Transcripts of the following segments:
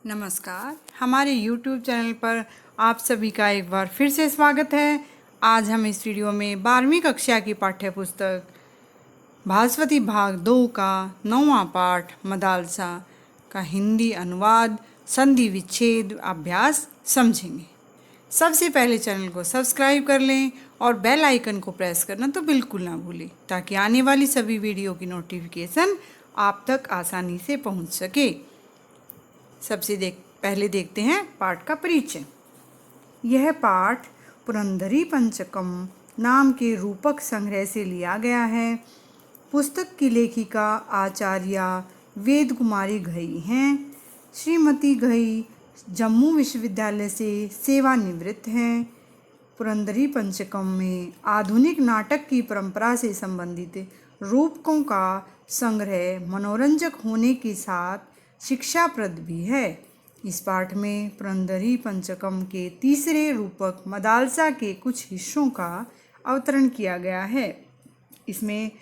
नमस्कार। हमारे YouTube channel पर आप सभी का एक बार फिर से स्वागत है। आज हम इस वीडियो में 12वीं कक्षा की पाठ्य पुस्तक भास्वती भाग 2 का 9वां पाठ मदालसा का हिंदी अनुवाद संधि विच्छेद अभ्यास समझेंगे। सबसे पहले चैनल को सब्सक्राइब कर लें और बेल आइकन को प्रेस करना तो बिल्कुल ना भूलें, ताकि आने वाली सभी वीडियो की नोटिफिकेशन आप तक आसानी से पहुंच सके। पहले देखते हैं पाठ का परिचय। यह पाठ पुरंदरी पंचकम नाम के रूपक संग्रह से लिया गया है। पुस्तक की लेखिका आचार्य वेद कुमारी घई हैं। श्रीमती घई जम्मू विश्वविद्यालय से सेवानिवृत्त हैं। पुरंदरी पंचकम में आधुनिक नाटक की परंपरा से संबंधित रूपकों का संग्रह मनोरंजक होने के साथ शिक्षाप्रद भी है। इस पाठ में पुरंदरी पंचकम के तीसरे रूपक मदालसा के कुछ हिस्सों का अवतरण किया गया है। इसमें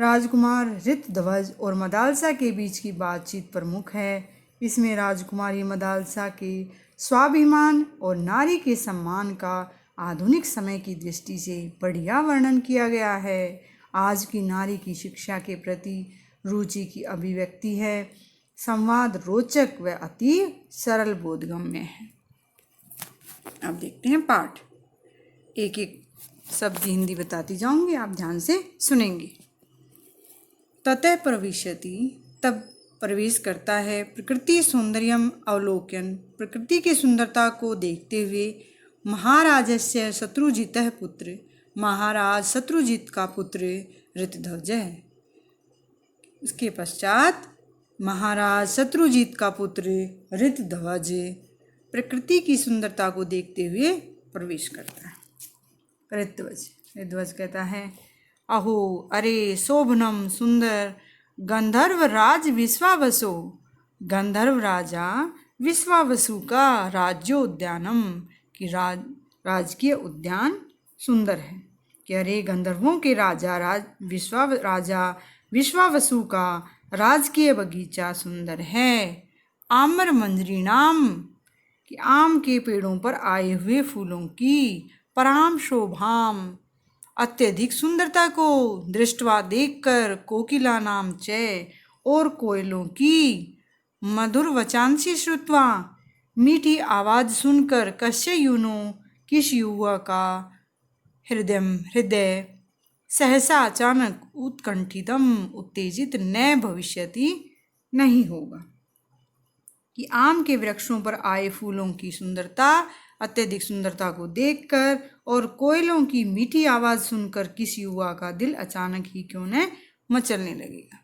राजकुमार ऋतध्वज और मदालसा के बीच की बातचीत प्रमुख है। इसमें राजकुमारी मदालसा के स्वाभिमान और नारी के सम्मान का आधुनिक समय की दृष्टि से बढ़िया वर्णन किया गया है। आज की नारी की शिक्षा के प्रति रुचि की अभिव्यक्ति है। संवाद रोचक व अति सरल बोधगम्य है। अब देखते हैं पाठ। एक एक शब्द की हिंदी बताती जाऊंगी, आप ध्यान से सुनेंगे। ततः प्रविशति, तब प्रवेश करता है। प्रकृति सौंदर्यम अवलोकन, प्रकृति की सुंदरता को देखते हुए। महाराजस्य शत्रुजितः पुत्र, महाराज शत्रुजित का पुत्र ऋतध्वज है। उसके पश्चात महाराज शत्रुजित का पुत्र ऋतध्वज प्रकृति की सुंदरता को देखते हुए प्रवेश करता है। ऋतध्वज कहता है, अहो अरे शोभनम सुंदर गंधर्व राज विश्वावसु, गंधर्व राजा विश्वावसु का राज्योद्यानम की राजकीय उद्यान सुंदर है। कि अरे गंधर्वों के राजा विश्वावसु का राजकीय बगीचा सुंदर है। आम्र मंजरी नाम, कि आम के पेड़ों पर आए हुए फूलों की पराम शोभाम, अत्यधिक सुंदरता को दृष्टवा देखकर। कोकिला नाम च, और कोयलों की मधुर वचांसी श्रुत्वा, मीठी आवाज सुनकर। कस्य यूनो, किस युवा का हृदय सहसा अचानक उत्कंठितम उत्तेजित न भविष्यति, नहीं होगा। कि आम के वृक्षों पर आए फूलों की सुंदरता, अत्यधिक सुंदरता को देखकर और कोयलों की मीठी आवाज़ सुनकर किसी युवा का दिल अचानक ही क्यों न मचलने लगेगा।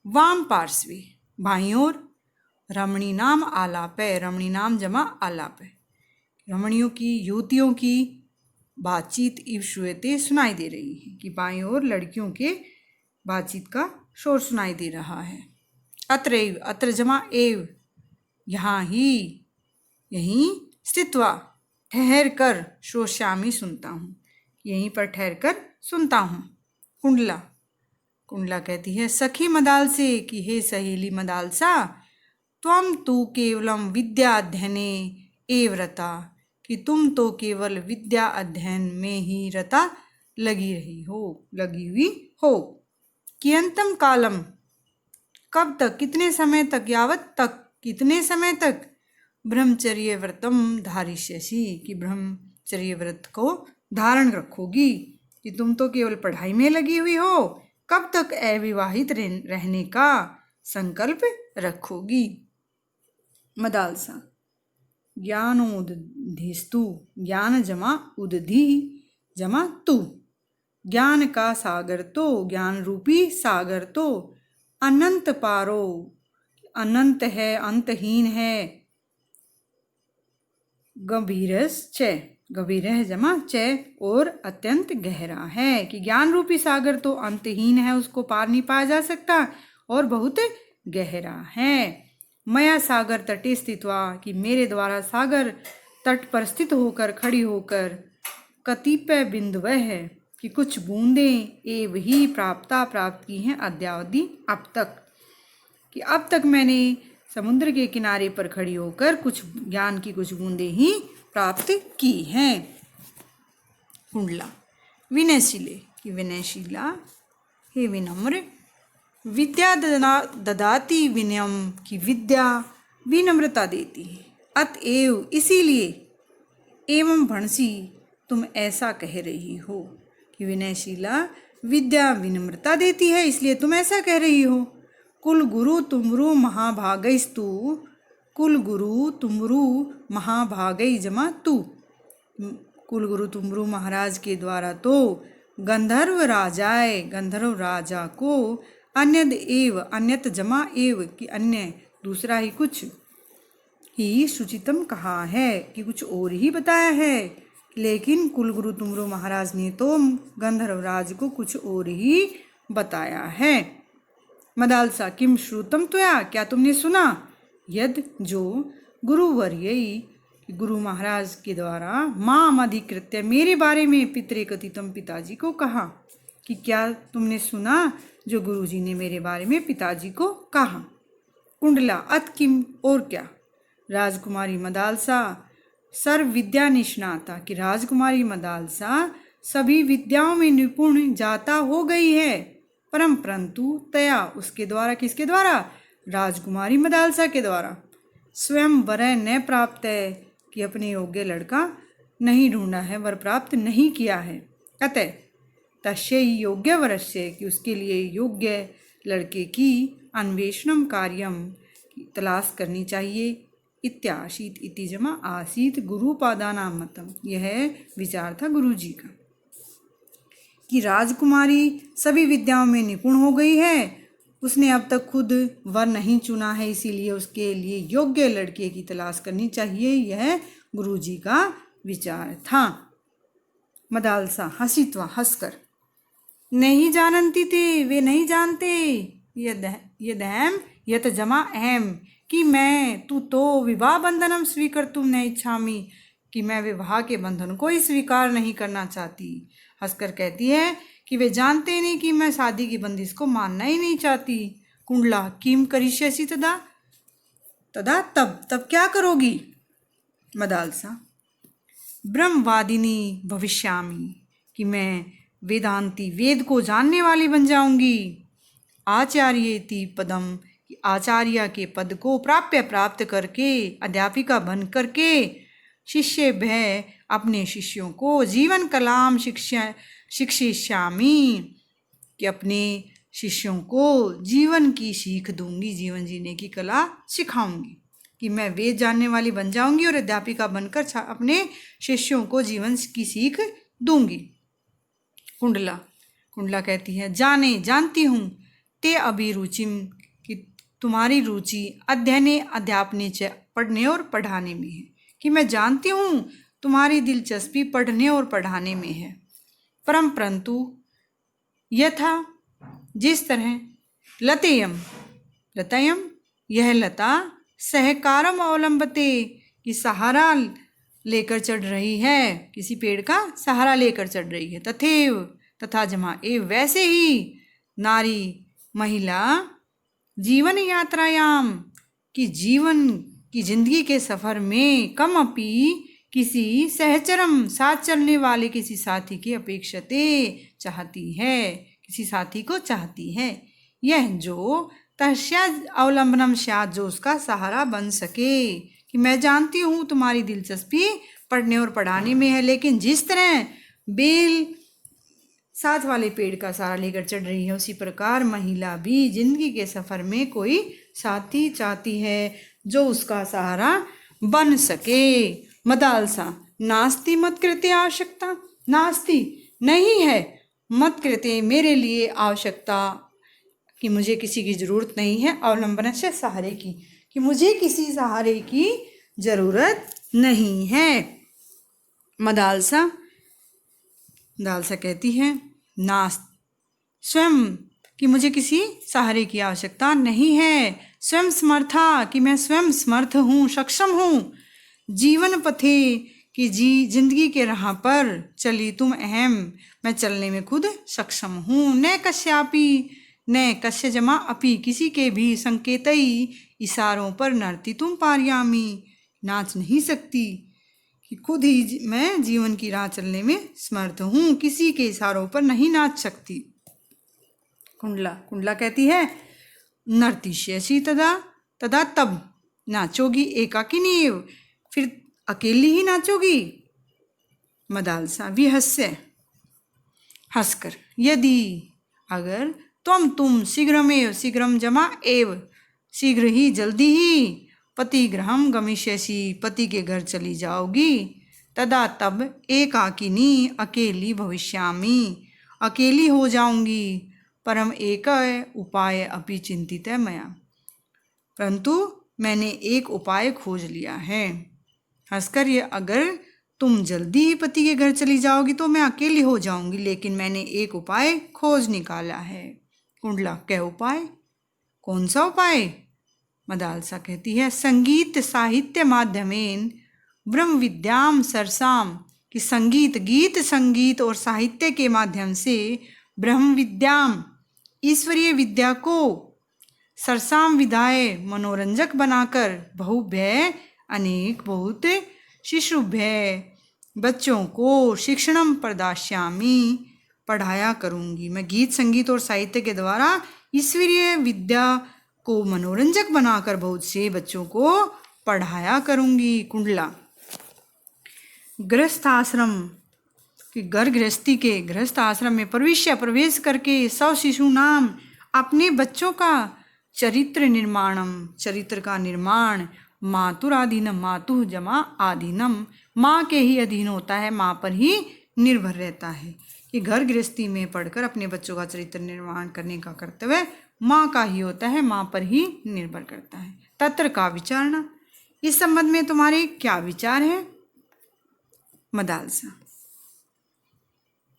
वाम पार्श्वे, बाईं ओर। रमणी नाम आलाप है, रमणी नाम जमा आलाप है। रमणियों की, युवतियों की बातचीत इव श्रूयते सुनाई दे रही है। कि बाईं ओर लड़कियों के बातचीत का शोर सुनाई दे रहा है। अत्रैव, अत्र जमा एव, यहाँ ही, यहीं। स्थित्वा, ठहर कर। श्रोष्यामि, सुनता हूँ, यहीं पर ठहर कर सुनता हूँ। कुंडला, कुंडला कहती है सखी मदालसे, कि हे सहेली मदालसा, त्वं तु केवलम विद्या अध्ययने एव रता, कि तुम तो केवल विद्या अध्ययन में ही रता लगी हुई हो। कियंतम कालम, कब तक, कितने समय तक। यावत तक, कितने समय तक। ब्रह्मचर्य व्रतम धारिष्यसि, कि ब्रह्मचर्य व्रत को धारण रखोगी। कि तुम तो केवल पढ़ाई में लगी हुई हो, कब तक अविवाहित रहने का संकल्प रखोगी। मदालसा, ज्ञानोदधिस्तु, ज्ञान जमा उदधि जमा तू, ज्ञान का सागर तो, ज्ञान रूपी सागर तो अनंत पारो, अनंत है, अंतहीन है। गंभीरश्च, गंभीर है जमा च, और अत्यंत गहरा है। कि ज्ञान रूपी सागर तो अंतहीन है, उसको पार नहीं पाया जा सकता, और बहुत गहरा है। मया सागर तटे स्थित्वा, कि मेरे द्वारा सागर तट पर स्थित होकर, खड़ी होकर। कतिपय बिंदुवः है, कि कुछ बूंदें एव ही प्राप्त की हैं। अद्यावधि, अब तक। कि अब तक मैंने समुद्र के किनारे पर खड़ी होकर कुछ ज्ञान की कुछ बूंदें ही प्राप्त की हैं। कुंडला विनयशीले कि विनयशीला हे विनम्र, विद्या ददाती विनयम की विद्या विनम्रता देती है। अतएव इसीलिए एवं भणसी तुम ऐसा कह रही हो कि विनयशीला विद्या विनम्रता देती है, इसलिए तुम ऐसा कह रही हो। कुल गुरु तुमरु महाभागैस्तु, कुल गुरु तुमरु महाभागै जमा तू, कुल गुरु तुमरु महाराज के द्वारा तो गंधर्व राजा को अन्यत जमा एव कि अन्य दूसरा ही कुछ ही शुचितम कहा है कि कुछ और ही बताया है। लेकिन कुलगुरु तुमरो महाराज ने तो गंधर्वराज को कुछ और ही बताया है। मदालसा किम श्रुतम त्वया, क्या तुमने सुना? यद जो गुरुवर्यई गुरु महाराज के द्वारा माम अधिकृत्य मेरे बारे में पितरे कथितम पिताजी को कहा, कि क्या तुमने सुना जो गुरुजी ने मेरे बारे में पिताजी को कहा। कुंडला अत किम, और क्या? राजकुमारी मदालसा सर्व विद्या निष्णाता कि राजकुमारी मदालसा सभी विद्याओं में निपुण जाता हो गई है। परंतु तया उसके द्वारा, किसके द्वारा? राजकुमारी मदालसा के द्वारा स्वयं वर न प्राप्त है कि अपने योग्य लड़का नहीं ढूंढा है, वर प्राप्त नहीं किया है। अतः तस्य योग्य वरस्य कि उसके लिए योग्य लड़के की अन्वेषणम कार्यम तलाश करनी चाहिए। इत्याशीत इति जमा आसीत गुरुपादानां मतम, यह विचार था गुरु जी का कि राजकुमारी सभी विद्याओं में निपुण हो गई है, उसने अब तक खुद वर नहीं चुना है, इसीलिए उसके लिए योग्य लड़के की तलाश करनी चाहिए। यह गुरु जी का विचार था। मदालसा हंसित्वा हंसकर, नहीं जानती थे, वे नहीं जानते, यदहम यत जमा अहम कि मैं तू तो विवाह बंधनम स्वीकर्तुम न इच्छामि कि मैं विवाह के बंधन को ही स्वीकार नहीं करना चाहती। हंसकर कहती है कि वे जानते नहीं कि मैं शादी की बंदिश को मानना ही नहीं चाहती। कुंडला किम करिष्यसि तदा, तब क्या करोगी? मदालसा ब्रह्मवादिनी भविष्यामि कि मैं वेदांती, वेद को जानने वाली बन जाऊंगी। आचार्येति पदम, आचार्य के पद को प्राप्त करके, अध्यापिका बन करके, शिष्य भय अपने शिष्यों को जीवन कलाम शिक्षिष्यामि कि अपने शिष्यों को जीवन की सीख दूंगी, जीवन जीने की कला सिखाऊंगी। कि मैं वेद जानने वाली बन जाऊंगी और अध्यापिका बनकर अपने शिष्यों को जीवन की सीख दूंगी। कुंडला कहती है जानती हूँ ते अभिरुचिम कि तुम्हारी रुचि अध्ययने अध्यापने च पढ़ने और पढ़ाने में है, कि मैं जानती हूँ तुम्हारी दिलचस्पी पढ़ने और पढ़ाने में है। परंतु यथा जिस तरह लतयम यह लता सहकारम अवलंबते कि सहारा लेकर चढ़ रही है, किसी पेड़ का सहारा लेकर चढ़ रही है। तथा जमा एव वैसे ही नारी महिला जीवन यात्रायाम कि जीवन की जिंदगी के सफर में कम अपी किसी सहचरम साथ चलने वाले किसी साथी की अपेक्षते चाहती है, किसी साथी को चाहती है। यह जो तस्या अवलंबनम स्यात् जो उसका सहारा बन सके, कि मैं जानती हूँ तुम्हारी दिलचस्पी पढ़ने और पढ़ाने में है, लेकिन जिस तरह बेल साथ वाले पेड़ का सहारा लेकर चढ़ रही है, उसी प्रकार महिला भी जिंदगी के सफर में कोई साथी चाहती है जो उसका सहारा बन सके। मदालसा नास्ति मत कृते आवश्यकता, नास्ति नहीं है मत कृते मेरे लिए आवश्यकता कि मुझे किसी की जरूरत नहीं है, अवलंबन से सहारे की कि मुझे किसी सहारे की जरूरत नहीं है। मदालसा कहती है स्वयं कि मुझे किसी सहारे की आवश्यकता नहीं है। स्वयं समर्था कि मैं स्वयं समर्थ हूँ, सक्षम हूँ। जीवन पथे कि जिंदगी के राह पर चली तुम अहम मैं चलने में खुद सक्षम हूँ। न कश्यापि न कस्य जमा अपि किसी के भी संकेतई इशारों पर नर्ती तुम पारयामी नाच नहीं सकती कि खुद ही मैं जीवन की राह चलने में समर्थ हूँ, किसी के इशारों पर नहीं नाच सकती। कुंडला कहती है नर्तिष्यसि तदा तदा तब नाचोगी एकाकिनी, फिर अकेली ही नाचोगी। मदालसा विहस्य हंसकर यदि अगर तुम शीघ्रम जमा एव शीघ्र ही जल्दी ही पति गृहम गमिष्यसि पति के घर चली जाओगी, तदा तब एकाकिनी अकेली भविष्यामि अकेली हो जाऊंगी, परम एक उपाय अपि चिंतित है मया परंतु मैंने एक उपाय खोज लिया है। हंसकर ये अगर तुम जल्दी ही पति के घर चली जाओगी तो मैं अकेली हो जाऊंगी, लेकिन मैंने एक उपाय खोज निकाला है। कुंडला क्या उपाय? कौन सा उपाय? मदालसा कहती है संगीत साहित्य माध्यमेन ब्रह्म विद्याम सरसाम, कि संगीत और साहित्य के माध्यम से ब्रह्म विद्याम ईश्वरीय विद्या को सरसाम विधाय मनोरंजक बनाकर बहुभ्य अनेक बहुत शिशुभ्य बच्चों को शिक्षणम प्रदास्यामि पढ़ाया करूंगी। मैं गीत संगीत और साहित्य के द्वारा ईश्वरीय विद्या को मनोरंजक बनाकर बहुत से बच्चों को पढ़ाया करूंगी। कुंडला गृहस्थाश्रम कि घर गृहस्थी के गृहस्थ आश्रम में प्रवेश करके सब शिशु नाम अपने बच्चों का चरित्र का निर्माण मातुराधीनम मातु जमा आधीनम माँ के ही अधीन होता है, माँ पर ही निर्भर रहता है कि घर गृहस्थी में पढ़कर अपने बच्चों का चरित्र निर्माण करने का कर्तव्य माँ का ही होता है, माँ पर ही निर्भर करता है। तत्र का विचारणा, इस संबंध में तुम्हारे क्या विचार है? मदालसा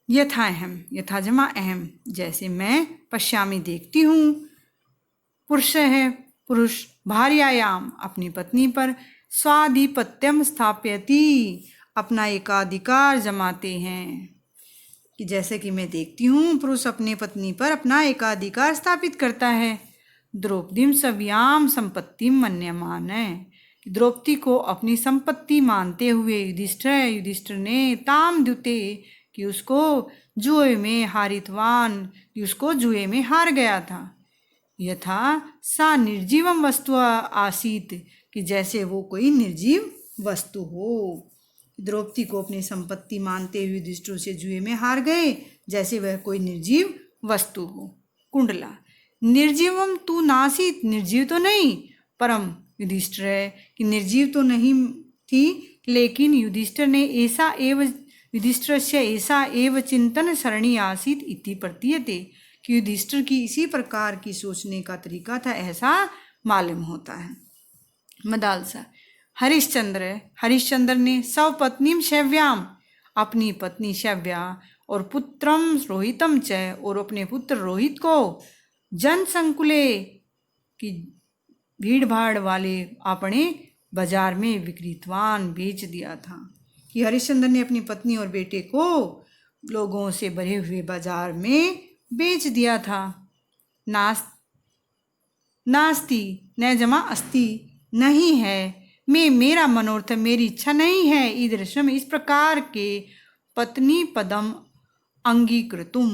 यथा जमा अहम, जैसे मैं पश्यामी देखती हूँ, पुरुष भार्यायाम अपनी पत्नी पर स्वाधिपत्यम स्थापयति अपना एकाधिकार जमाते हैं, कि जैसे कि मैं देखती हूँ पुरुष अपने पत्नी पर अपना एकाधिकार स्थापित करता है। द्रौपदीम सव्याम संपत्तिम मन्यमान है, द्रौपदी को अपनी संपत्ति मानते हुए युधिष्ठिर ने ताम द्युते कि उसको जुए में हारितवान, कि उसको जुए में हार गया था। यथा सा निर्जीवम वस्तु आसीत, कि जैसे वो कोई निर्जीव वस्तु हो। द्रौपदी को अपनी संपत्ति मानते हुए युधिष्ठिर से जुए में हार गए, जैसे वह कोई निर्जीव वस्तु हो। कुंडला निर्जीवम तू नासीत, निर्जीव तो नहीं, परम युधिष्ठिर है कि निर्जीव तो नहीं थी, लेकिन युधिष्ठिर से ऐसा एव चिंतन सरणी आसीत इति प्रतीयते, कि युधिष्ठिर की इसी प्रकार की सोचने का तरीका था, ऐसा मालूम होता है। मदालसा हरिश्चंद्र ने स्वपत्नीम शैव्याम अपनी पत्नी शैव्या और पुत्रम रोहितम च और अपने पुत्र रोहित को जन संकुले की भीड़ भाड़ वाले अपने बाजार में विक्रीतवान बेच दिया था, कि हरिश्चंद्र ने अपनी पत्नी और बेटे को लोगों से भरे हुए बाजार में बेच दिया था। नास्ति न जमा अस्ति, नहीं है, मेरा मनोर्थ मेरी इच्छा नहीं है, ईदृशम इस प्रकार के पत्नी पदम अंगीकृतुम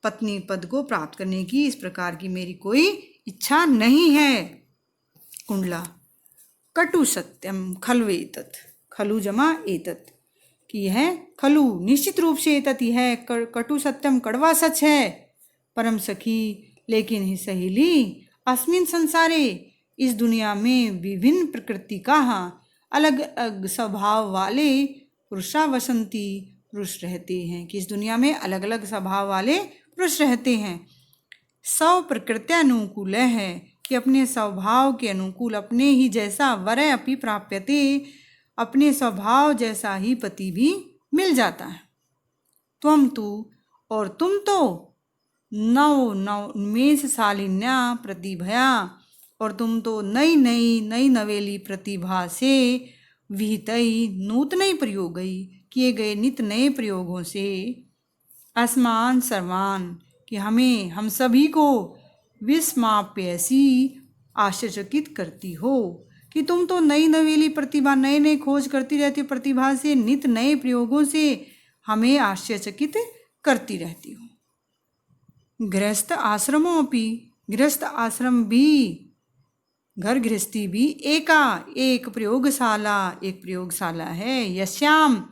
पत्नी पद को प्राप्त करने की इस प्रकार की मेरी कोई इच्छा नहीं है। कुंडला कटु सत्यम खलु एतत्, खलु जमा एतत्, कि यह खलु निश्चित रूप से एतत् यह कटु सत्यम कड़वा सच है। परम सखी लेकिन ही सहेली अस्मिन संसारे इस दुनिया में विभिन्न प्रकृति का अलग अलग स्वभाव वाले पुरुषा वसंती पुरुष रहते हैं, कि इस दुनिया में अलग अलग स्वभाव वाले पुरुष रहते हैं। स्व प्रकृति अनुकूल है, कि अपने स्वभाव के अनुकूल अपने ही जैसा वर अपि प्राप्यते, अपने स्वभाव जैसा ही पति भी मिल जाता है। त्वम तु और तुम तो नवेशशालिन्या प्रतिभया, और तुम तो नई नवेली प्रतिभा से विहितई नूतन प्रयोगई किए गए नित नए प्रयोगों से अस्मान सर्वान, कि हम सभी को विस्माप्यसी आश्चर्यचकित करती हो कि तुम तो नई नवेली प्रतिभा, नए नए खोज करती रहती हो, प्रतिभा से, नित नए प्रयोगों से हमें आश्चर्यचकित करती रहती हो। गृहस्थ आश्रमों भी, गृहस्थ आश्रम भी, घर गृहस्थी भी एक प्रयोगशाला है, यश्याम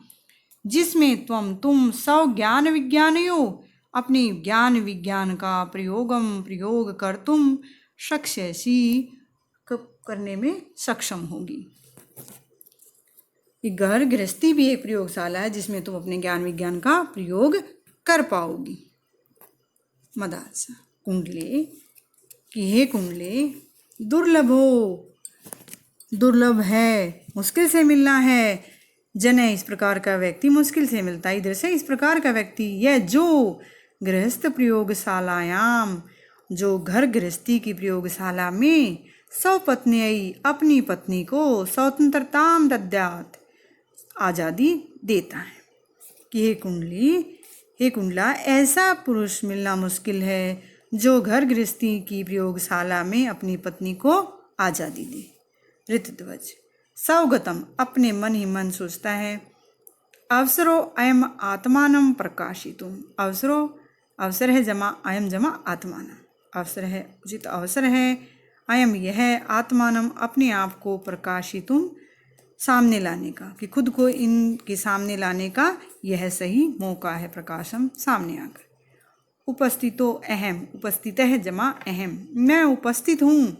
जिसमें तुम सब ज्ञान विज्ञानियों अपने ज्ञान विज्ञान का प्रयोग कर तुम शक्ष्यसी करने में सक्षम होगी। ये घर गृहस्थी भी एक प्रयोगशाला है जिसमें तुम अपने ज्ञान विज्ञान का प्रयोग कर पाओगी। मदालसा कुंडले कि हे कुंडले दुर्लभ है, मुश्किल से मिलना है। जने इस प्रकार का व्यक्ति मुश्किल से मिलता है। इधर से इस प्रकार का व्यक्ति, यह जो गृहस्थ प्रयोगशालायाम, जो घर गृहस्थी की प्रयोगशाला में स्वपत्न्यै अपनी पत्नी को स्वतंत्रताम दद्यात् आज़ादी देता है। कि हे कुंडला ऐसा पुरुष मिलना मुश्किल है जो घर गृहस्थी की प्रयोगशाला में अपनी पत्नी को आज़ादी दे। ऋतध्वज सौगतम अपने मन ही मन सोचता है। अवसरो अयम आत्मानम प्रकाशितुम, अवसर है जमा अयम जमा आत्मानम, अवसर है उचित अवसर है, अयम यह आत्मानम अपने आप को प्रकाशितुम सामने लाने का, कि खुद को इनके सामने लाने का यह सही मौका है। प्रकाशम सामने आकर। उपस्थितो अहम, उपस्थित है जमा अहम, मैं उपस्थित हूँ।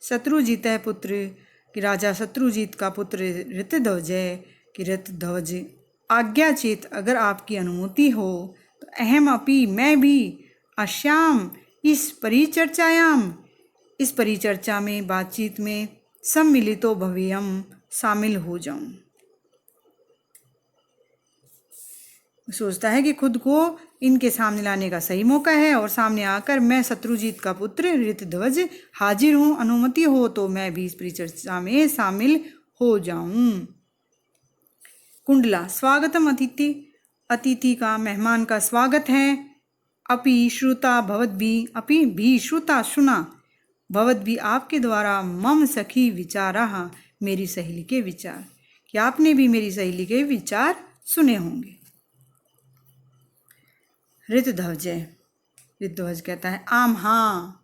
शत्रुजीत है पुत्र, कि राजा शत्रुजीत का पुत्र ऋतध्वज है। कि ऋतध्वज आज्ञा चेत अगर आपकी अनुमति हो तो अहम अपि मैं भी अश्याम इस परिचर्चा में, बातचीत में सम्मिलितो भवेयम शामिल हो जाऊं। सोचता है कि खुद को इनके सामने लाने का सही मौका है और सामने आकर मैं शत्रुजीत का पुत्र ऋतध्वज हाजिर हूँ, अनुमति हो तो मैं भी इस परिचर्चा में शामिल हो जाऊं। कुंडला स्वागतम अतिथि, अतिथि का, मेहमान का स्वागत है। अपि श्रुता भवद्भि, अपि भी श्रुता सुना, भवद्भि आपके द्वारा, मम सखी विचारा मेरी सहेली के विचार, कि आपने भी मेरी सहेली के विचार सुने होंगे। ऋतध्वज कहता है आम हाँ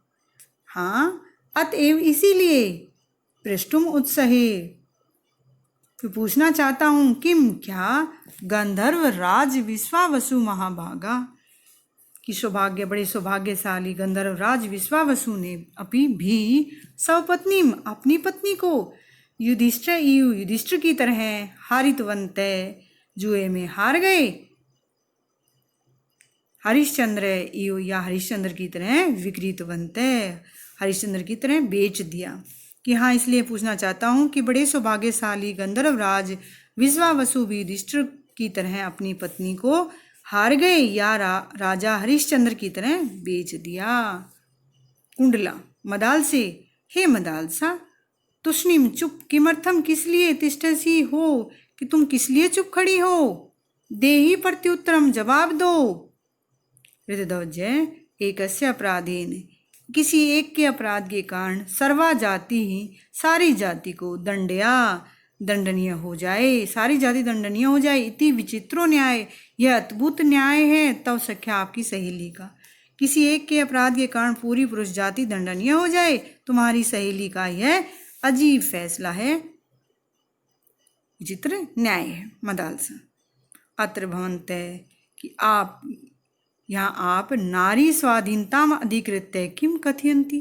अतएव इसीलिए पृष्ठुम उत्सहे, तो पूछना चाहता हूँ किम क्या गंधर्व राज विश्वावसु महाभागा, कि सौभाग्य, बड़े सौभाग्यशाली गंधर्व राज विश्वावसु ने अपनी भी स्वपत्नी अपनी पत्नी को युधिष्ठिर की तरह हारितवंत जुए में हार गए। हरिश्चंद्र या हरिश्चंद्र की तरह विकृतवंत, हरिश्चंद्र की तरह बेच दिया। कि हाँ इसलिए पूछना चाहता हूँ कि बड़े सौभाग्यशाली गंधर्व राज विश्वावसु भी युधिष्ठिर की तरह अपनी पत्नी को हार गए या राजा हरिश्चंद्र की तरह बेच दिया। कुंडला मदाल से, हे मदालसा तुष्णीम चुप, किमर्थम किस लिए, तिष्ठसी हो कि तुम किस लिए चुप खड़ी हो, देही प्रत्युत्तरम जवाब दो। ऋतध्वज एकस्य अपराधेन, किसी एक के अपराध के कारण सर्वा जाति ही, सारी जाति को दंडनीय हो जाए, सारी जाति दंडनीय हो जाए। इति विचित्रो न्याय, यह अद्भुत न्याय है। तब सख्या आपकी सहेली का, किसी एक के अपराध के कारण पूरी पुरुष जाति दंडनीय हो जाए, तुम्हारी सहेली का यह अजीब फैसला है, विचित्र न्याय है। मदालसा अत्र भवन्ते, कि आप यहाँ आप नारी स्वाधीनता में अधिकृत्य किम कथयन्ति,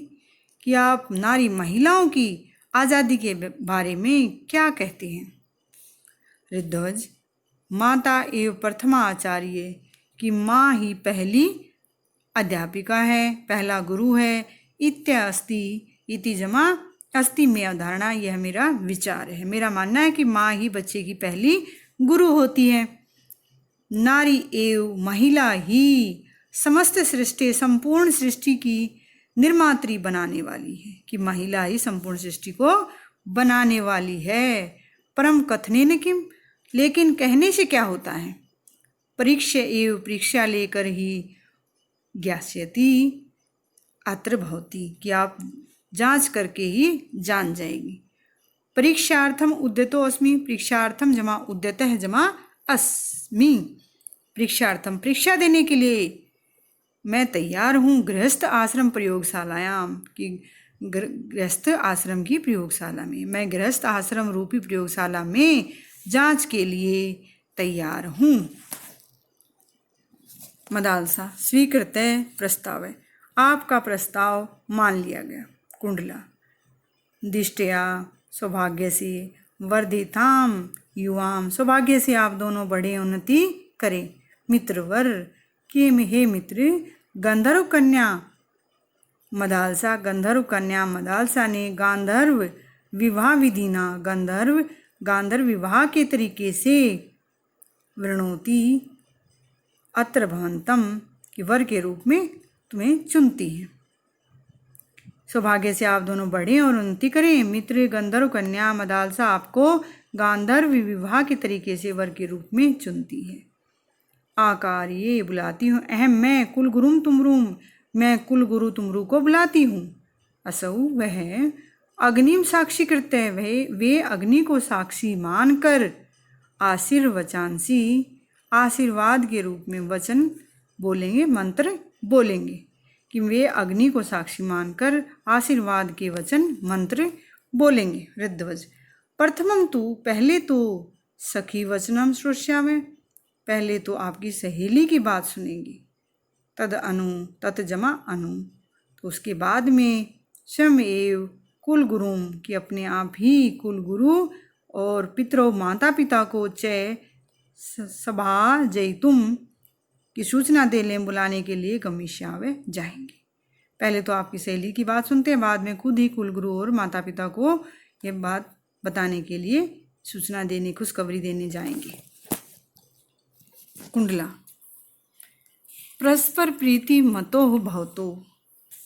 कि आप नारी महिलाओं की आज़ादी के बारे में क्या कहते हैं। ऋतध्वज माता एवं प्रथमा आचार्य, कि माँ ही पहली अध्यापिका है, पहला गुरु है। इत्यस्ति, इति जमा अस्ति में अवधारणा, यह मेरा विचार है, मेरा मानना है कि माँ ही बच्चे की पहली गुरु होती है। नारी एवं महिला ही समस्त सृष्टि, संपूर्ण सृष्टि की निर्मात्री बनाने वाली है, कि महिला ही संपूर्ण सृष्टि को बनाने वाली है। परम कथने न किम, लेकिन कहने से क्या होता है। परीक्षा एवं परीक्षा लेकर ही ज्ञास्यति, अत्र भवति कि आप जांच करके ही जान जाएगी। परीक्षार्थम उद्यतो अस्मि, परीक्षार्थम जमा उद्यतः जमा अस्मि, परीक्षार्थम परीक्षा देने के लिए मैं तैयार हूँ। गृहस्थ आश्रम प्रयोगशालायाम कि गृहस्थ आश्रम की प्रयोगशाला में, मैं गृहस्थ आश्रम रूपी प्रयोगशाला में जांच के लिए तैयार हूँ। मदालसा स्वीकृत प्रस्ताव है, आपका प्रस्ताव मान लिया गया। कुंडला दिष्टया सौभाग्य से वर्धिताम युवाम, सौभाग्य से आप दोनों बड़े उन्नति करें। मित्रवर कि हे मित्र गंधर्व कन्या, मदालसा गंधर्व कन्या मदालसा ने गांधर्व विवाह विधिना, गांधर्व विवाह के तरीके से वृणोति अत्र भवंतम कि वर के रूप में तुम्हें चुनती है। सौभाग्य से आप दोनों बढ़ें और उन्नति करें। मित्र गंधर्व कन्या मदालसा आपको गांधर्व विवाह के तरीके से वर के रूप में चुनती है। आकार ये बुलाती हूँ, अहम मैं कुलगुरुम तुमरुम, मैं कुलगुरु तुमरु को बुलाती हूँ। असौ वह अग्निम साक्षी करते हैं, वे अग्नि को साक्षी मानकर आशीर्वचांसी आशीर्वाद के रूप में वचन बोलेंगे, मंत्र बोलेंगे कि वे अग्नि को साक्षी मानकर आशीर्वाद के वचन मंत्र बोलेंगे। वृद्धवज प्रथमम तु पहले तो सखी वचनम श्रोष्यामि, पहले तो आपकी सहेली की बात सुनेंगी। तद अनु तत् जमा अनु, तो उसके बाद में स्वयं एव कुलगुरुम कि अपने आप ही कुलगुरु और पितरों माता पिता को चय सभा जयतुम की सूचना देने बुलाने के लिए गमिष्यावे जाएंगे। पहले तो आपकी सहेली की बात सुनते हैं, बाद में खुद ही कुलगुरु और माता पिता को ये बात बताने के लिए सूचना देने खुशखबरी देने जाएंगे। कुंडला परस्पर प्रीति मतो भवतो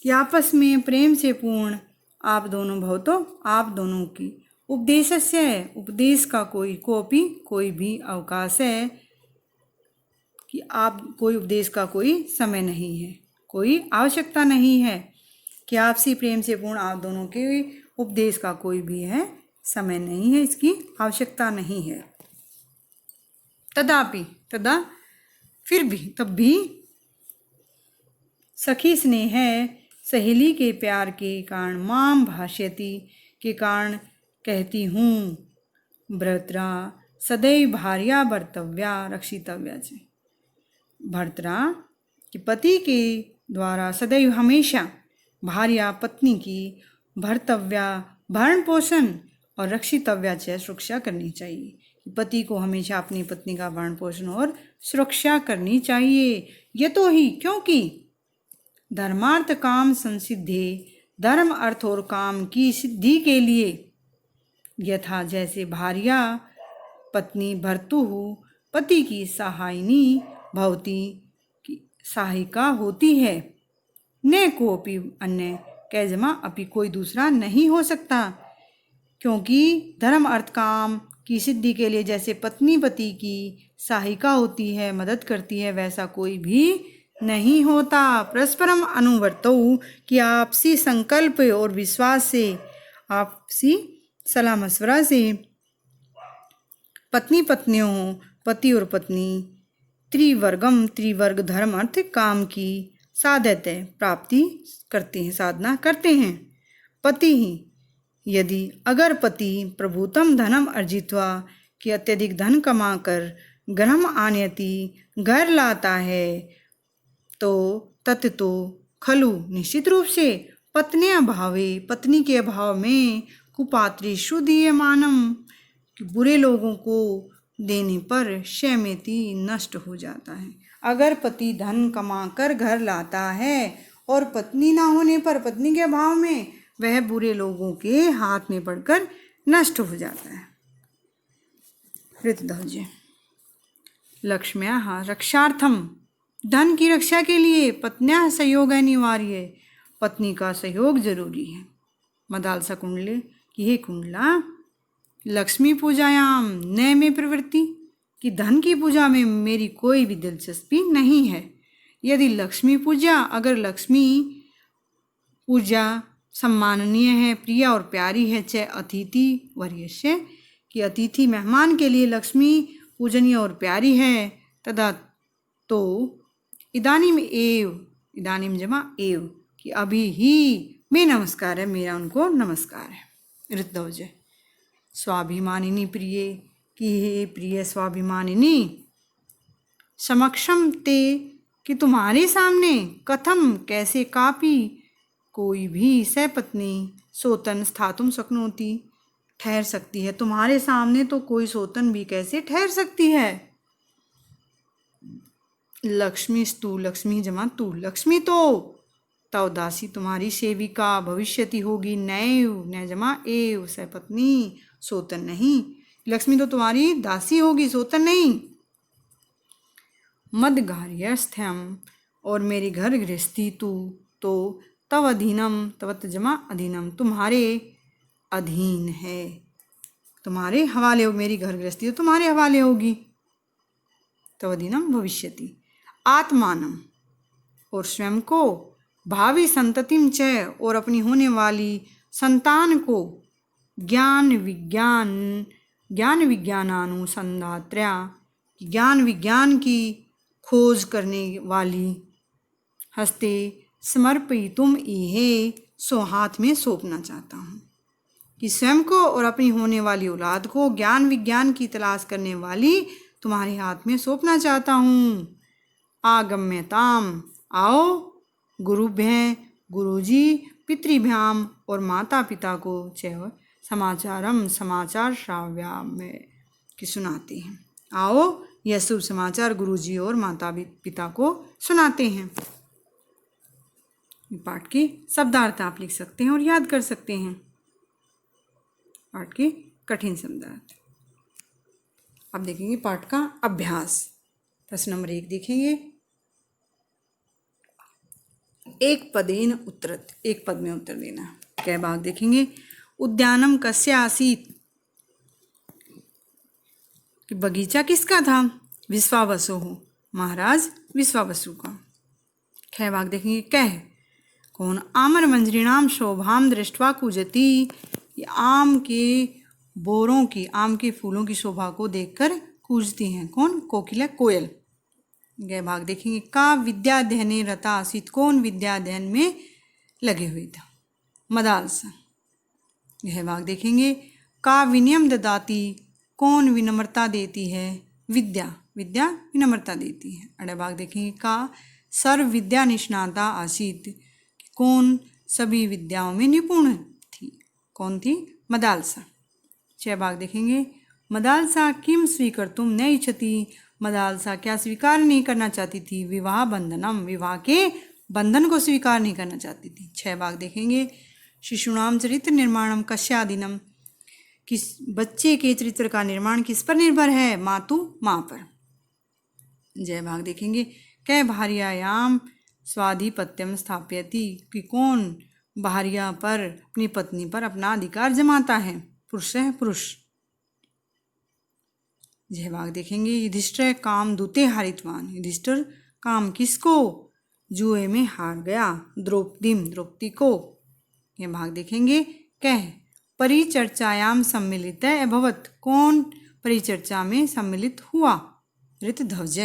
कि आपस में प्रेम से पूर्ण आप दोनों भवतो आप दोनों की उपदेशस्य है, उपदेश का कोई भी अवकाश है कि आप कोई उपदेश का कोई समय नहीं है, कोई आवश्यकता नहीं है कि आपसी प्रेम से पूर्ण आप दोनों के उपदेश का कोई भी है समय नहीं है, इसकी आवश्यकता नहीं है। तदापि तदा फिर भी तब भी सखी स्नेह सहेली के प्यार के कारण माम भाष्यति के कारण कहती हूँ। भर्त्रा सदैव भार्या भर्तव्या रक्षितव्या च, भर्त्रा कि पति के द्वारा सदैव हमेशा भार्या पत्नी की भर्तव्या भरण पोषण और रक्षितव्या च सुरक्षा करनी चाहिए। पति को हमेशा अपनी पत्नी का भरण पोषण और सुरक्षा करनी चाहिए। ये तो ही क्योंकि धर्मार्थ काम संसिद्धे, धर्म अर्थ और काम की सिद्धि के लिए यथा जैसे भार्या पत्नी भर्तुः पति की सहायिनी भवती की सहायिका होती है। न कोपि अन्य कैजमा अपि कोई दूसरा नहीं हो सकता, क्योंकि धर्म अर्थ काम की सिद्धि के लिए जैसे पत्नी पति की सहायिका होती है, मदद करती है, वैसा कोई भी नहीं होता। परस्परम अनुवर्तौ कि आपसी संकल्प और विश्वास से, आपसी सलाह मशवरा से पत्नी पत्नियों पति और पत्नी त्रिवर्ग धर्म अर्थ काम की साधत प्राप्ति करते हैं, साधना करते हैं। पति ही यदि अगर पति प्रभुतम धनम अर्जित्वा कि अत्यधिक धन कमाकर गृहम आनयति घर लाता है, तो तत् तो खलु निश्चित रूप से पत्न्या भावे पत्नी के अभाव में कुपात्रेषु दीयमानम कि बुरे लोगों को देने पर शैमेति नष्ट हो जाता है। अगर पति धन कमाकर घर लाता है और पत्नी ना होने पर, पत्नी के अभाव में, वह बुरे लोगों के हाथ में पड़कर नष्ट हो जाता है। ऋतध्वज लक्ष्म्या रक्षार्थम धन की रक्षा के लिए पत्न्या सहयोग अनिवार्य, पत्नी का सहयोग जरूरी है। मदालसा कुंडले कि हे कुंडला लक्ष्मी पूजायाम न में प्रवृत्ति कि धन की पूजा में मेरी कोई भी दिलचस्पी नहीं है। यदि लक्ष्मी पूजा अगर लक्ष्मी पूज्या सम्माननीय है, प्रिय और प्यारी है, च अतिथि वर्यस्य कि अतिथि मेहमान के लिए लक्ष्मी पूजनीय और प्यारी है। तदा तो इदानीम एव, इदानीम जमा एव कि अभी ही मैं नमस्कार है, मेरा उनको नमस्कार है। ऋतवजय स्वाभिमानिनी प्रिय कि हे प्रिय स्वाभिमानिनी, समक्षम ते कि तुम्हारे सामने, कथम कैसे, कापी कोई भी, सपत्नी सोतन स्थातुम शक्नोति ठहर सकती है, तुम्हारे सामने तो कोई सोतन भी कैसे ठहर सकती है। लक्ष्मी स्तु, लक्ष्मी जमा तू, लक्ष्मी तो तव दासी तुम्हारी सेविका भविष्यति होगी, नैव न जमा एव सपत्नी सोतन नहीं, लक्ष्मी तो तुम्हारी दासी होगी, सोतन नहीं। मदगार्यस्थ्यम और मेरी घर गृहस्थी तू तो तव अधीनम, तवत जमा अधीनम तुम्हारे अधीन है, तुम्हारे हवाले हो, मेरी घर गृहस्थी तो तुम्हारे हवाले होगी। तव अधीनम भविष्यति आत्मानम और स्वयं को, भावी संततिम च और अपनी होने वाली संतान को, ज्ञान विज्ञानानुसंधात्र्या ज्ञान विज्ञान की खोज करने वाली, हस्ते समर्पयितुम इहे सो हाथ में सौंपना चाहता हूँ कि स्वयं को और अपनी होने वाली औलाद को ज्ञान विज्ञान की तलाश करने वाली तुम्हारे हाथ में सौंपना चाहता हूँ। आगम्यताम आओ, गुरुभ्य गुरुजी, पितृभ्याम और माता पिता को च समाचारम समाचार श्राव्याम की सुनाते हैं। आओ यह शुभ समाचार गुरुजी और माता पिता को सुनाते हैं। पाठ की शब्दार्थ आप लिख सकते हैं और याद कर सकते हैं। पाठ की कठिन शब्दार्थ अब देखेंगे। पाठ का अभ्यास प्रश्न नंबर 1 देखेंगे। एक पदेन उत्तरत, एक पद में उत्तर देना। कै भाग देखेंगे। उद्यानम कस्य आसीत कि बगीचा किसका था। विश्वावसु हो, महाराज विश्वावसु का। ख भाग देखेंगे। कह कौन आमर मंजरीणाम शोभाम दृष्टवा कूजती, आम के बोरों की, आम के फूलों की शोभा को देखकर कूजती हैं। कौन। कोकिला, कोयल। गए भाग देखेंगे। का विद्याध्ययने रता आसीत, कौन विद्याध्ययन में लगे हुए था। मदालसा। यह भाग देखेंगे। का विनयम ददाती, कौन विनम्रता देती है। विद्या, विद्या विनम्रता देती है। अड़े भाग देखेंगे। का सर्व विद्या निष्णाता आसीत, कौन सभी विद्याओं में निपुण थी। कौन थी। मदालसा। 6 भाग देखेंगे। मदालसा किम स्वीकर्तुम न इच्छति, मदालसा क्या स्वीकार नहीं करना चाहती थी। विवाह बंधनम, विवाह के बंधन को स्वीकार नहीं करना चाहती थी। 6 भाग देखेंगे। शिशुनाम चरित्र निर्माणम कस्यादीनम, किस बच्चे के चरित्र का निर्माण किस पर निर्भर है। मातु, माँ पर। जय भाग देखेंगे। कै भार्यायाम स्वाधिपत्यम स्थापयति, कि कौन भार्या पर, अपनी पत्नी पर अपना अधिकार जमाता है। पुरुष है, पुरुष। जय भाग देखेंगे। युधिष्ठिर काम दूते हारितवान, युधिष्ठिर काम किसको, जुए में हार गया। द्रौपदीम, द्रौपदी को। यह भाग देखेंगे। कह परिचर्चायाम सम्मिलित अभवत, कौन परिचर्चा में सम्मिलित हुआ। ऋतध्वज,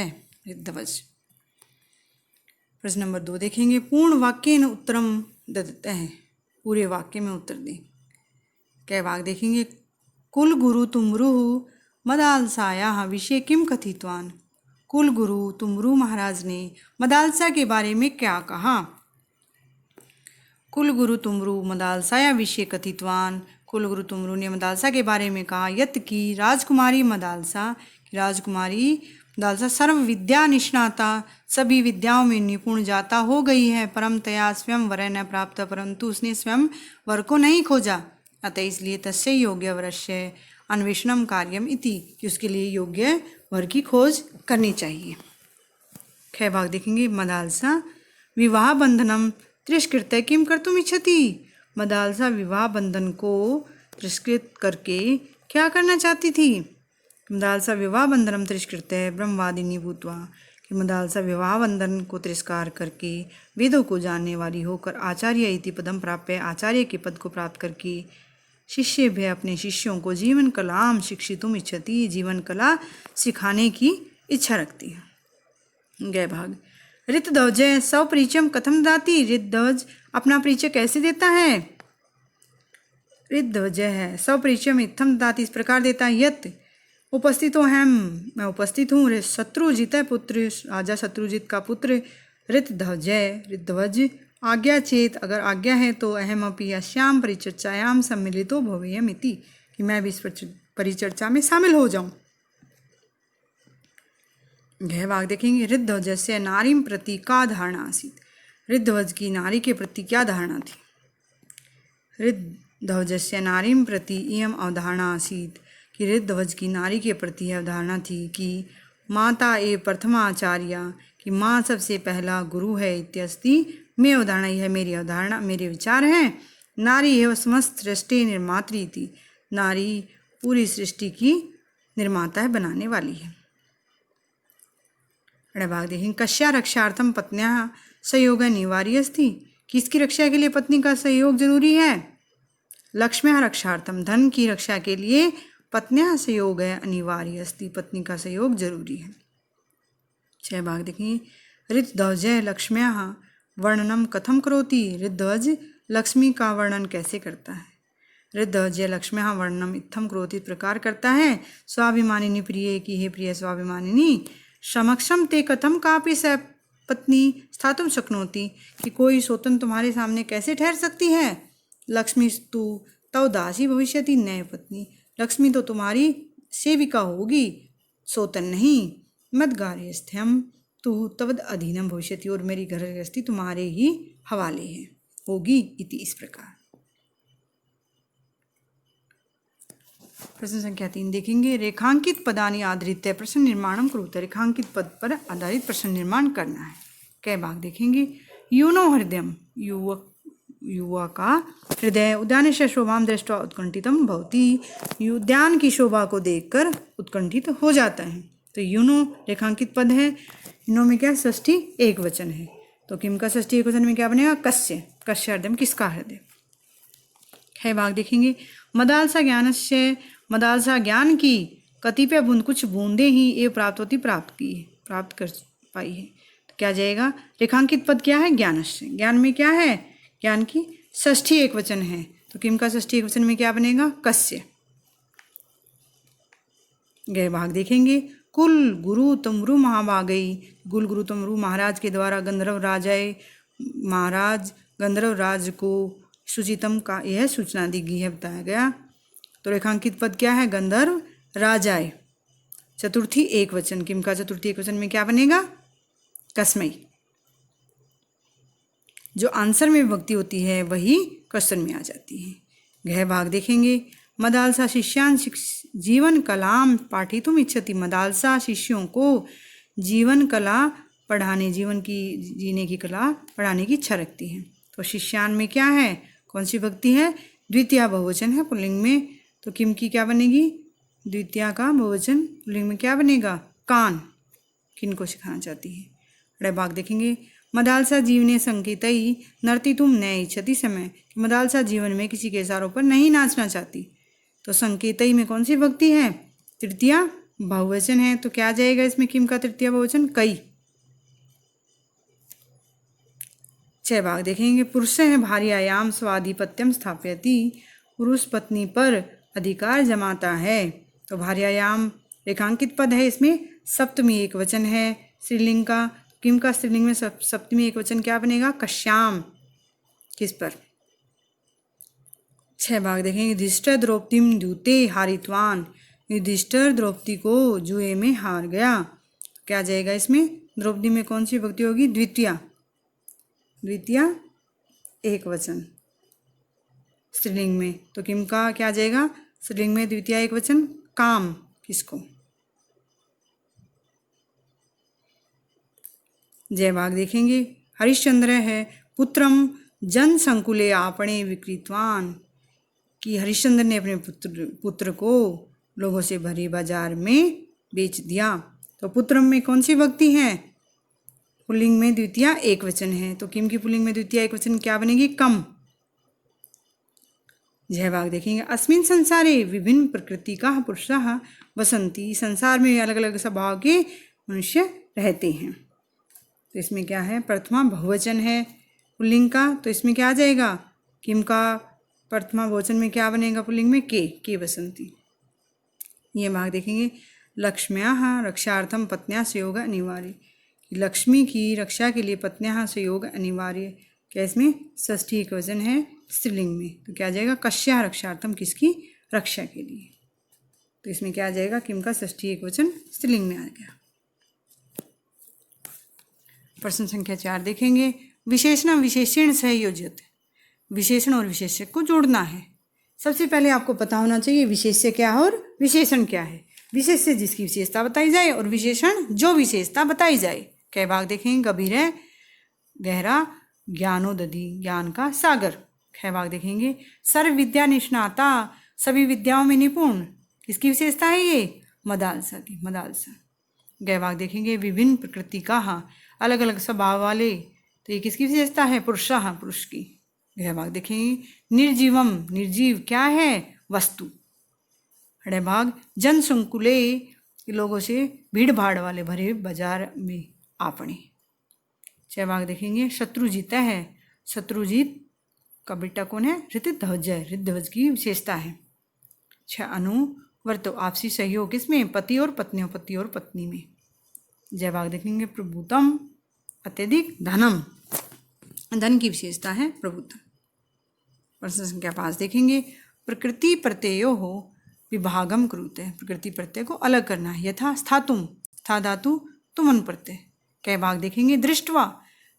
ऋतध्वज। प्रश्न नंबर 2 देखेंगे। पूर्ण वाक्येन उत्तरम ददते हैं, पूरे वाक्य में उत्तर दें। कै भाग देखेंगे। कुल गुरु तुमरुः मदालसायाः विषय किम कथितवान, कुल गुरु तुमरु महाराज ने मदालसा के बारे में क्या कहा। कुल गुरु तुमरु मदालसाया विषय कथितवान, कुल गुरु तुमरु ने मदालसा के बारे में कहा। यत की राजकुमारी मदालसा, राजकुमारी मदालसा सर्व विद्या निष्णाता, सभी विद्याओं में निपुण जाता हो गई है। परम तया स्वयं वर न प्राप्त, परंतु उसने स्वयं वर को नहीं खोजा। अतः इसलिए तस्य योग्य वरस्य अन्वेषणम कार्यम इति, कि उसके लिए योग्य वर की खोज करनी चाहिए। ख भाग देखेंगे। मदालसा विवाह बंधनम तिरस्कृत किम कर्तुम इच्छति, मदालसा विवाह बंधन को तिरस्कृत करके क्या करना चाहती थी। मदालसा विवाह बंधनम तिरस्कृत ब्रह्मवादिनी भूत्वा, कि मदालसा विवाह बंधन को तिरस्कार करके वेदों को जानने वाली होकर आचार्य इति पदम प्राप्य, आचार्य के पद को प्राप्त करके शिष्य भी अपने शिष्यों को जीवन कलाम शिक्षितुम इच्छति, जीवन कला सिखाने की इच्छा रखती है। गय भाग ऋतध्वज स्वपरिचयम कथम दाती, ऋतध्वज अपना परिचय कैसे देता है। ऋतध्वज है स्वपरिचयम इत्थम दाती, इस प्रकार देता है यत् उपस्थितो हम, मैं उपस्थित हूँ। शत्रुजित पुत्र, राजा शत्रुजित का पुत्र ऋतध्वज। ऋतध्वज आज्ञा चेत, अगर आज्ञा है तो अहम अपि अस्याम परिचर्चायाम सम्मिलितो भवेयम इति, कि मैं भी इस परिचर्चा में शामिल हो जाऊं। गहवाग देखेंगे ऋतध्वजस्य नारीम प्रति का धारणा आसीत, ऋतध्वज की नारी के प्रति क्या धारणा थी। ऋतध्वजस्य नारीम प्रति इयम अवधारणा आसीत, कि ऋतध्वज की नारी के प्रति यह अवधारणा थी कि माता ए प्रथमा आचार्या, कि माँ सबसे पहला गुरु है। इत्यस्ति में अवधारणा, यह मेरी अवधारणा, मेरे विचार हैं। नारी एवं समस्त सृष्टि निर्मात्री थी, नारी पूरी सृष्टि की निर्माता है, बनाने वाली है। भाग देखेंगे कश्या रक्षार्थम पत्न्या सहयोग अनिवार्य अस्ति, किसकी रक्षा के लिए पत्नी का सहयोग जरूरी है। लक्ष्म्या रक्षार्थम, धन की रक्षा के लिए पत्न्या सहयोग है अनिवार्य अस्ति, पत्नी का सहयोग जरूरी है। 6 भाग देखेंगे ऋतध्वज लक्ष्म्या वर्णनम कथम करोति, ऋतध्वज लक्ष्मी का वर्णन कैसे करता है। ऋतध्वज लक्ष्म्या वर्णनम इत्थम करोति, प्रकार करता है स्वाभिमानिनी प्रिय, की हे प्रिय स्वाभिमानिनी समक्षम ते कथम कापि स पत्नी स्थातुम शक्नोति, कि कोई स्वतंत्र तुम्हारे सामने कैसे ठहर सकती है। लक्ष्मी तु तव दासी भविष्यति न्याय पत्नी, लक्ष्मी तो तुम्हारी सेविका होगी, सोतन नहीं। मदगार्यस्थ्यम तु तवद अधीनम भविष्यति, और मेरी घर गृहस्थी तुम्हारे ही हवाले है होगी इति, इस प्रकार। प्रश्न संख्या 3 देखेंगे रेखांकित पदानि आधृत्य प्रश्न निर्माणम कुरुत, रेखांकित पद पर आधारित प्रश्न निर्माण करना है। कई भाग देखेंगे यूनो हृदयम, युवा का हृदय उद्यान से शोभाम दृष्टवा उत्कंठितम भवति, उद्यान की शोभा को देखकर उत्कंठित हो जाता है। तो यूनो रेखांकित पद है, यूनो में क्या षष्ठी एक वचन है, तो किम का षष्ठी एक वचन में क्या बनेगा कस्य, कस्य हृदय किसका हृदय। है भाग देखेंगे मदालसा ज्ञानस्य, मदालसा ज्ञान की कतिपय बूंद, कुछ बूंदे ही ये प्राप्त होती, प्राप्त कर पाई है। तो क्या जाएगा रेखांकित पद क्या है ज्ञानस्य, ज्ञान में क्या है, ज्ञान की षष्ठी एक वचन है, तो किम का षष्ठी एक वचन में क्या बनेगा कस्य। गए भाग देखेंगे कुल गुरु तमरु महाभागई, कुल गुरु तमरु महाराज के द्वारा गंधर्व राजाए, महाराज गंधर्व राज को सुचितम का यह सूचना दी गई है, बताया गया। तो रेखांकित पद क्या है गंधर्व राजाए, चतुर्थी एक वचन, किम का चतुर्थी एक वचन में क्या बनेगा कस्मई। जो आंसर में विभक्ति होती है वही क्वेश्चन में आ जाती है। गह भाग देखेंगे मदालसा शिष्यान जीवन कलाम पाठितुम इच्छति, मदालसा शिष्यों को जीवन कला पढ़ाने, जीवन की जीने की कला पढ़ाने की इच्छा रखती है। तो शिष्यान में क्या है, कौन सी विभक्ति है, द्वितीय बहुवचन है पुल्लिंग में, तो किम की क्या बनेगी द्वितीय का बहुवचन, पुल्लिंग में क्या बनेगा कान, किन को सिखाना चाहती है। अड़े भाग देखेंगे मदालसा जीवने संकेतई नर्तितुम न इच्छति समय, मदालसा जीवन में किसी के इशारों पर नहीं नाचना चाहती। तो संकेतई में कौन सी विभक्ति है, तृतीय बहुवचन है, तो क्या जाएगा इसमें किम का तृतीय बहुवचन कई। 6 भाग देखेंगे पुरुष है भार्यायाम स्वाधिपत्यम स्थापयति, पुरुष पत्नी पर अधिकार जमाता है। तो भार्यायाम रेखांकित पद है, इसमें सप्तमी एक वचन है स्त्रीलिंग का, किम का स्त्रीलिंग में सप्तमी एक वचन क्या बनेगा कश्याम, किस पर। 6 भाग देखेंगे युधिष्ठिर द्रौपदीम द्यूते हारित्वान, युधिष्ठिर द्रौपदी को जुए में हार गया। क्या जाएगा इसमें द्रौपदी में कौन सी विभक्ति होगी द्वितीय एक वचन स्त्रीलिंग में, तो किम का क्या जाएगा स्त्रीलिंग में द्वितीय एक वचन काम, किसको। जय भाग देखेंगे हरिश्चंद्र है पुत्रम जन संकुले आपणे विकृतवान, कि हरिश्चंद्र ने अपने पुत्र को लोगों से भरी बाजार में बेच दिया। तो पुत्रम में कौन सी विभक्ति है पुल्लिंग में द्वितीया एक वचन है, तो किम की पुल्लिंग में द्वितीया एक वचन क्या बनेगी? कम। जय भाग देखेंगे, अस्मिन संसारे विभिन्न प्रकृति का पुरुषाः वसंती, संसार में अलग अलग स्वभाव के मनुष्य रहते हैं। तो इसमें क्या है? प्रथमा बहुवचन है पुल्लिंग का, तो इसमें क्या आ जाएगा? किम का प्रथमा बहुवचन में क्या बनेगा पुल्लिंग में? के वसंती। ये भाग देखेंगे, लक्ष्म्याः रक्षार्थम पत्न्या संयोग अनिवार्य, लक्ष्मी की रक्षा के लिए पत्न्याः संयोग अनिवार्य। क्या इसमें? षष्ठी एकवचन है स्त्रीलिंग में, तो क्या आ जाएगा? कस्याः रक्षार्थम, किसकी रक्षा के लिए। तो इसमें क्या आ जाएगा? किम का षष्ठी एकवचन स्त्रीलिंग में आ गया। प्रश्न संख्या 4 देखेंगे, विशेषण विशेषण सह योज्यते, विशेषण और विशेषक को जोड़ना है। सबसे पहले आपको पता होना चाहिए विशेष्य क्या है और विशेषण क्या है। विशेष्य जिसकी विशेषता बताई जाए और विशेषण जो विशेषता बताई जाए। कई भाग देखेंगे, गंभीर है गहरा, ज्ञानोदधि ज्ञान का सागर। कई भाग देखेंगे, सर्व विद्या निष्णाता सभी विद्याओं में निपुण, किसकी विशेषता है ये? मदालसा की, मदालसा। गए भाग देखेंगे, विभिन्न प्रकृति का अलग अलग स्वभाव वाले, तो ये किसकी विशेषता है? पुरुषाः, पुरुष की। गए भाग देखेंगे, निर्जीवम निर्जीव क्या है? वस्तु। हड़े भाग, जन संकुले लोगों से भीड़ भाड़ वाले भरे बाजार में आपने। छह भाग देखेंगे, शत्रुजीत है, शत्रुजीत का बेटा कौन है? ऋतध्वज है, ऋतध्वज की विशेषता है। छह अनुवर्तो आपसी सहयोग किसमें? पति और पत्नियों, पति और पत्नी में। जय भाग देखेंगे, प्रभुतम अत्यधिक धनम, धन की विशेषता है प्रभुत्व। प्रश्न संख्या 5 देखेंगे, प्रकृति प्रत्ययो हो विभागम कुरुते, प्रकृति प्रत्यय को अलग करना है। यथा स्थातुम, स्था धातु तुमन प्रत्यय। कई भाग देखेंगे, दृष्टवा,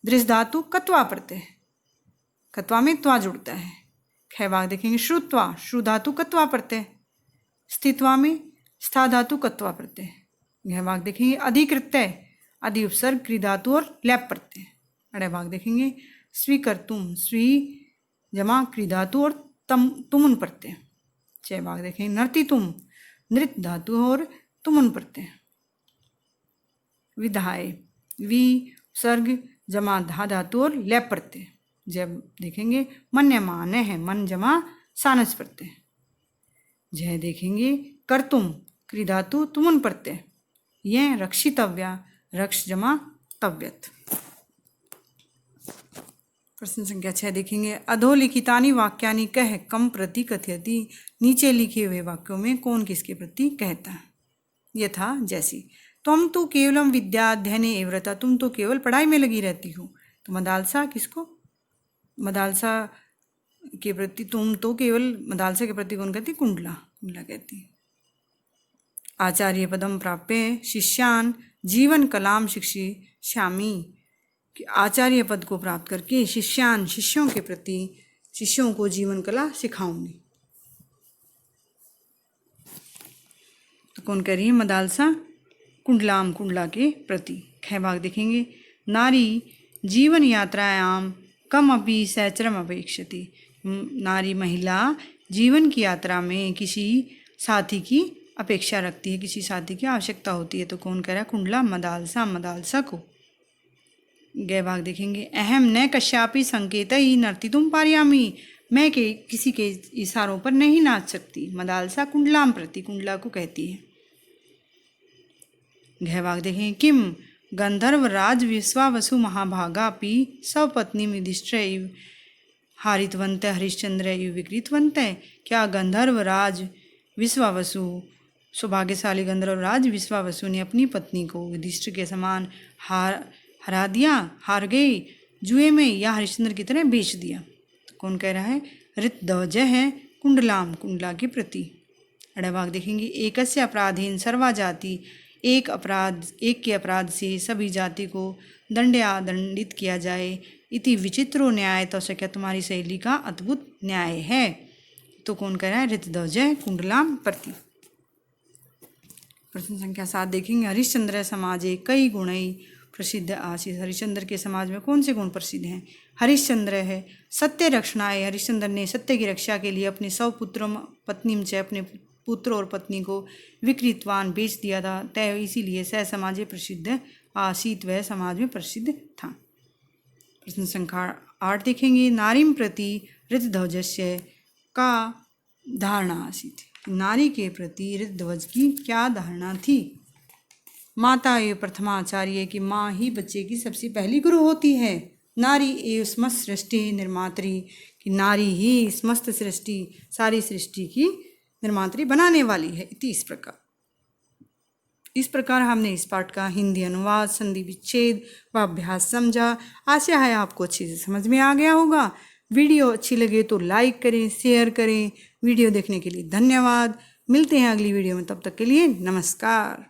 दृष्ट धातु कत्वा प्रत्यय, कत्वा में त्वा जुड़ता है। कई भाग देखेंगे, श्रुत्वा, श्रु धातु कत्वा प्रत्यय, स्थित्वा में स्था धातु कत्वा प्रत्यय। यह भाग देखेंगे, अधिकृत्य, अधि उपसर्ग क्री धातु और लैप प्रत्यय। अड़े भाग देखेंगे, स्वीकर्तुम, स्वी जमा क्री धातु और तुमुन प्रत्यय। छह भाग देखेंगे, नर्तितुम, नृत धातु और तुमुन प्रत्यय। विधाय, वी सर्ग जमा धा धातु और लैप प्रत्यय। जब देखेंगे, मन्यमान है, मन जमा सानस प्रत्यय। जय देखेंगे, कर्तुम, क्री धातु तुमुन प्रत्यय। यह रक्षितव्या, रक्ष जमा तव्यत। प्रश्न संख्या 6 देखेंगे, अधोलिखितानि वाक्यानि कह कम प्रति कथयति, नीचे लिखे हुए वाक्यों में कौन किसके प्रति कहता है। यथा जैसी, तुम तो केवलम विद्या अध्ययने एव रता, तुम तो केवल पढ़ाई में लगी रहती हो। तो मदालसा किसको? मदालसा के प्रति, तुम तो केवल, मदालसा के प्रति कौन कहती? कुंडला, कुंडला कहती। आचार्य पदम प्राप्य शिष्यान जीवन कलाम शिक्षिष्यामि, कि आचार्य पद को प्राप्त करके शिष्यान, शिष्यों के प्रति, शिष्यों को जीवन कला सिखाऊंगी। तो कौन कह रही है? मदालसा कुंडलाम, कुंडला के प्रति। खै भाग देखेंगे, नारी जीवन यात्रायाम कम अपि सहचरम अपेक्षति, नारी महिला जीवन की यात्रा में किसी साथी की अपेक्षा रखती है, किसी साथी की आवश्यकता होती है। तो कौन कह रहा है? कुंडला, मदालसा, मदालसा को। गए भाग देखेंगे, अहम न कश्यापि संकेत ही नर्तितुम पारयामी, मैं के किसी के इशारों पर नहीं नाच सकती। मदालसा कुंडलाम प्रति, कुंडला को कहती है। गह भाग देखेंगे, किम गंधर्व राज विश्वावसु महाभागापि सपत्नी युधिष्ठिर हारितवंत हरिश्चंद्र विकृतवंत, क्या गंधर्व राज विश्वावसु, सौभाग्यशाली गंधर्व राज विश्वावसु ने अपनी पत्नी को युधिष्ठिर के समान हरा दिया, हार गई जुए में, या हरिश्चंद्र की तरह बेच दिया। तो कौन कह रहा है? ऋतध्वज है, कुंडलाम, कुंडला के प्रति। अड़े भाग देखेंगे, एकस्य अपराधीन सर्वा जाति, एक के अपराध से सभी जाति को दंडित किया जाए। इति विचित्रो न्याय, तो क्या तुम्हारी शैली का अद्भुत न्याय है। तो कौन कह रहा है? ऋतध्वज है, कुंडलाम प्रति। प्रश्न संख्या 7 देखेंगे, हरिश्चंद्र समाजे कई गुणई प्रसिद्ध आसीत, हरिश्चंद्र के समाज में कौन से गुण प्रसिद्ध हैं? हरिश्चंद्र है सत्य रक्षणाय, हरिश्चंद्र ने सत्य की रक्षा के लिए अपने 100 पुत्र पत्नी से, अपने पुत्र और पत्नी को विकृतवान बेच दिया था। तय इसीलिए सह समाजे प्रसिद्ध आसीत वह समाज में प्रसिद्ध था। प्रश्न संख्या 8 देखेंगे। नारीं प्रति ऋतध्वजस्य का धारणा आसीत। नारी के प्रति ऋतध्वज की क्या धारणा थी? माता एवं प्रथमाचार्य की माँ ही बच्चे की सबसे पहली गुरु होती है। नारी एवं समस्त सृष्टि निर्मात्री कि नारी ही समस्त सृष्टि सारी सृष्टि की निर्मात्री बनाने वाली है। इस प्रकार हमने इस पाठ का हिंदी अनुवाद, संधि विच्छेद व अभ्यास समझा। आशा है आपको अच्छे से समझ में आ गया होगा। वीडियो अच्छी लगे तो लाइक करें, शेयर करें। वीडियो देखने के लिए धन्यवाद। मिलते हैं अगली वीडियो में, तब तक के लिए नमस्कार।